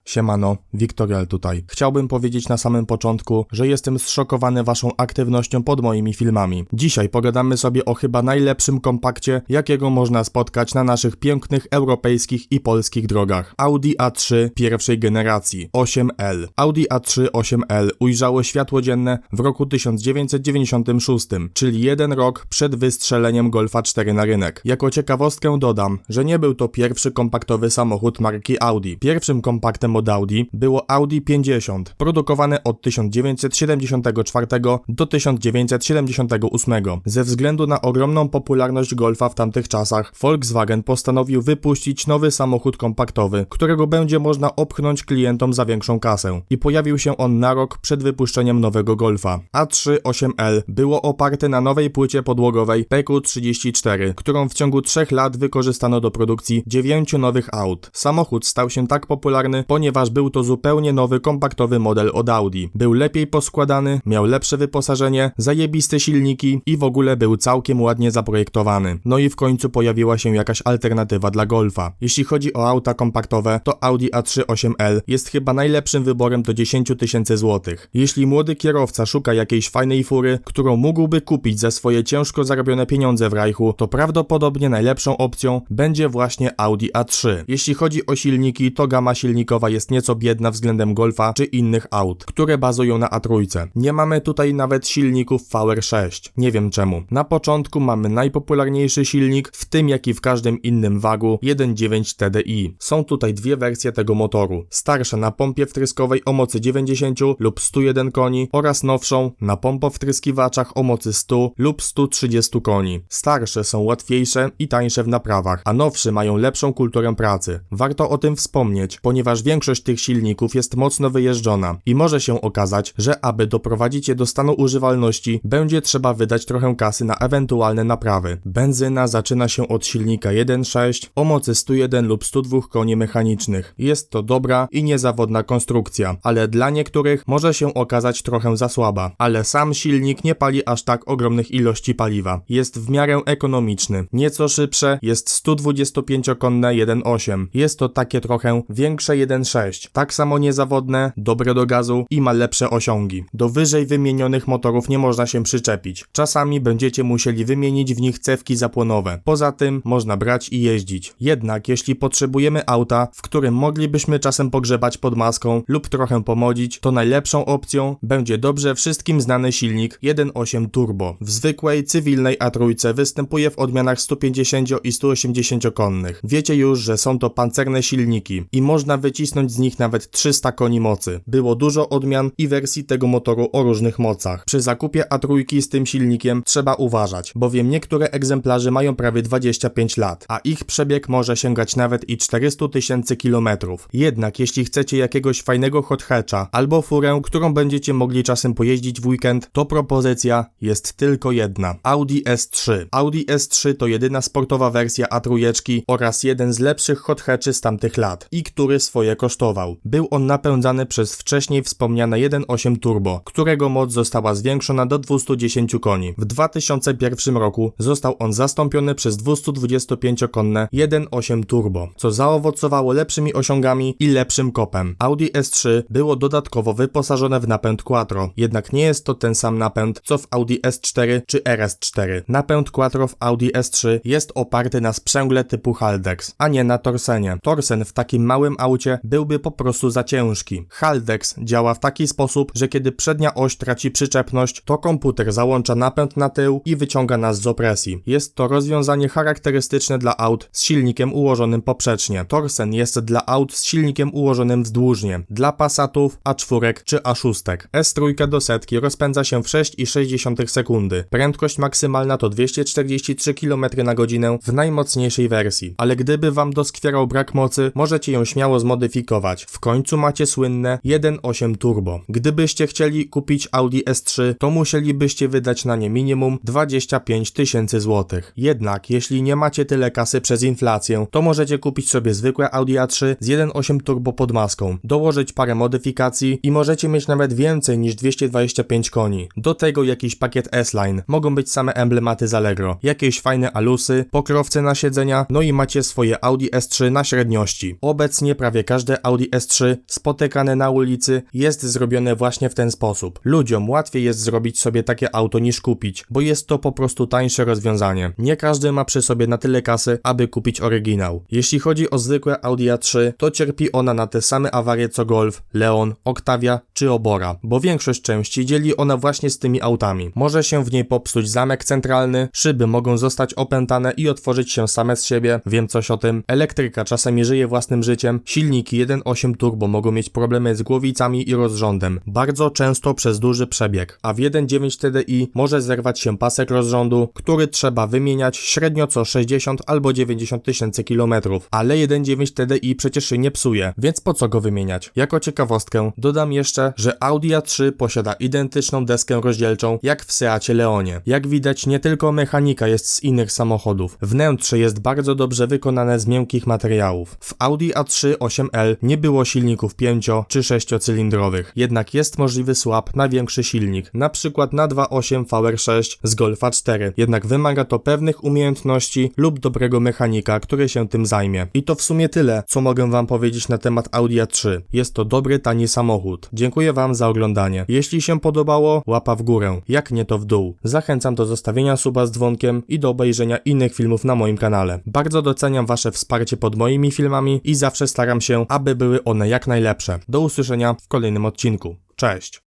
Siemano, Wiktorial tutaj. Chciałbym powiedzieć na samym początku, że jestem zszokowany waszą aktywnością pod moimi filmami. Dzisiaj pogadamy sobie o chyba najlepszym kompakcie, jakiego można spotkać na naszych pięknych europejskich i polskich drogach. Audi A3 pierwszej generacji 8L. Audi A3 8L ujrzało światło dzienne w roku 1996, czyli 1 rok przed wystrzeleniem Golfa 4 na rynek. Jako ciekawostkę dodam, że nie był to pierwszy kompaktowy samochód marki Audi. Pierwszym kompaktem od Audi było Audi 50, produkowane od 1974 do 1978. Ze względu na ogromną popularność Golfa w tamtych czasach, Volkswagen postanowił wypuścić nowy samochód kompaktowy, którego będzie można opchnąć klientom za większą kasę. I pojawił się on na rok przed wypuszczeniem nowego Golfa. A3 8L było oparte na nowej płycie podłogowej PQ34, którą w ciągu 3 lat wykorzystano do produkcji 9 nowych aut. Samochód stał się tak popularny, ponieważ był to zupełnie nowy kompaktowy model od Audi. Był lepiej poskładany, miał lepsze wyposażenie, zajebiste silniki i w ogóle był całkiem ładnie zaprojektowany. No i w końcu pojawiła się jakaś alternatywa dla Golfa. Jeśli chodzi o auta kompaktowe, to Audi A3 8L jest chyba najlepszym wyborem do 10 000 złotych. Jeśli młody kierowca szuka jakiejś fajnej fury, którą mógłby kupić za swoje ciężko zarobione pieniądze w Reichu, to prawdopodobnie najlepszą opcją będzie właśnie Audi A3. Jeśli chodzi o silniki, to gama silnikowa jest nieco biedna względem Golfa czy innych aut, które bazują na A3. Nie mamy tutaj nawet silników VR6. Nie wiem czemu. Na początku mamy najpopularniejszy silnik, w tym jak i w każdym innym wagu 1.9 TDI. Są tutaj dwie wersje tego motoru. Starsza na pompie wtryskowej o mocy 90 lub 101 koni oraz nowszą na pompowtryskiwaczach o mocy 100 lub 130 koni. Starsze są łatwiejsze i tańsze w naprawach, a nowsze mają lepszą kulturę pracy. Warto o tym wspomnieć, ponieważ większość tych silników jest mocno wyjeżdżona i może się okazać, że aby doprowadzić je do stanu używalności, będzie trzeba wydać trochę kasy na ewentualne naprawy. Benzyna zaczyna się od silnika 1.6 o mocy 101 lub 102 koni mechanicznych. Jest to dobra i niezawodna konstrukcja, ale dla niektórych może się okazać trochę za słaba. Ale sam silnik nie pali aż tak ogromnych ilości paliwa. Jest w miarę ekonomiczny. Nieco szybsze jest 125-konne 1.8. Jest to takie trochę większe 1.6. Tak samo niezawodne, dobre do gazu i ma lepsze osiągi. Do wyżej wymienionych motorów nie można się przyczepić. Czasami będziecie musieli wymienić w nich cewki zapłonowe. Poza tym można brać i jeździć. Jednak jeśli potrzebujemy auta, w którym moglibyśmy czasem pogrzebać pod maską lub trochę pomodzić, to najlepszą opcją będzie dobrze wszystkim znany silnik 1.8 turbo. W zwykłej, cywilnej A3 występuje w odmianach 150 i 180 konnych. Wiecie już, że są to pancerne silniki i można wycisnąć z nich nawet 300 koni mocy. Było dużo odmian i wersji tego motoru o różnych mocach. Przy zakupie A3 z tym silnikiem trzeba uważać, bowiem niektóre egzemplarze mają prawie 25 lat, a ich przebieg może sięgać nawet i 400 000 kilometrów. Jednak jeśli chcecie jakiegoś fajnego hot hatcha albo furę, którą będziecie mogli czasem pojeździć w weekend, to propozycja jest tylko jedna. Audi S3. Audi S3 to jedyna sportowa wersja A3 oraz jeden z lepszych hot hatchy z tamtych lat i który swoje kosztował. Był on napędzany przez wcześniej wspomniane 1.8 turbo, którego moc została zwiększona do 210 koni. W 2001 roku został on zastąpiony przez 225-konne 1.8 turbo, co zaowocowało lepszymi osiągami i lepszym kopem. Audi S3 było dodatkowo wyposażone w napęd Quattro, jednak nie jest to ten sam napęd co w Audi S4 czy RS4. Napęd Quattro w Audi S3 jest oparty na sprzęgle typu Haldex, a nie na Torsenie. Torsen w takim małym aucie byłby po prostu za ciężki. Haldex działa w taki sposób, że kiedy przednia oś traci przyczepność, to komputer załącza napęd na tył i wyciąga nas z opresji. Jest to rozwiązanie charakterystyczne dla aut z silnikiem ułożonym poprzecznie. Torsen jest dla aut z silnikiem ułożonym wzdłużnie, dla Passatów, A4 czy A6. S3 do setki rozpędza się w 6,6 sekundy. Prędkość maksymalna to 243 km/h w najmocniejszej wersji, ale gdyby wam doskwierał brak mocy, możecie ją śmiało zmodyfikować. W końcu macie słynne 1.8 turbo. Gdybyście chcieli kupić Audi S3, to musielibyście wydać na nie minimum 25 000 złotych. Jednak jeśli nie macie tyle kasy przez inflację, to możecie kupić sobie zwykłe Audi A3 z 1.8 turbo pod maską, dołożyć parę modyfikacji i możecie mieć nawet więcej niż 225 koni. Do tego jakiś pakiet S-Line, mogą być same emblematy z Allegro, jakieś fajne alusy, pokrowce na siedzenia, no i macie swoje Audi S3 na średniości. Obecnie prawie każde że Audi S3 spotykane na ulicy jest zrobione właśnie w ten sposób. Ludziom łatwiej jest zrobić sobie takie auto niż kupić, bo jest to po prostu tańsze rozwiązanie. Nie każdy ma przy sobie na tyle kasy, aby kupić oryginał. Jeśli chodzi o zwykłe Audi A3, to cierpi ona na te same awarie co Golf, Leon, Octavia czy Obora, bo większość części dzieli ona właśnie z tymi autami. Może się w niej popsuć zamek centralny, szyby mogą zostać opętane i otworzyć się same z siebie, wiem coś o tym. Elektryka czasami żyje własnym życiem, silniki 1.8 turbo mogą mieć problemy z głowicami i rozrządem, bardzo często przez duży przebieg, a w 1.9 TDI może zerwać się pasek rozrządu, który trzeba wymieniać średnio co 60 albo 90 tysięcy kilometrów, ale 1.9 TDI przecież się nie psuje, więc po co go wymieniać? Jako ciekawostkę dodam jeszcze, że Audi A3 posiada identyczną deskę rozdzielczą jak w Seacie Leonie. Jak widać, nie tylko mechanika jest z innych samochodów. Wnętrze jest bardzo dobrze wykonane z miękkich materiałów. W Audi A3 8L nie było silników 5 czy 6-cylindrowych, jednak jest możliwy swap na większy silnik, na przykład na 2.8 VR6 z Golfa 4, jednak wymaga to pewnych umiejętności lub dobrego mechanika, który się tym zajmie. I to w sumie tyle, co mogę wam powiedzieć na temat Audi A3. Jest to dobry, tani samochód. Dziękuję wam za oglądanie. Jeśli się podobało, łapa w górę, jak nie to w dół. Zachęcam do zostawienia suba z dzwonkiem i do obejrzenia innych filmów na moim kanale. Bardzo doceniam wasze wsparcie pod moimi filmami i zawsze staram się, aby były one jak najlepsze. Do usłyszenia w kolejnym odcinku. Cześć!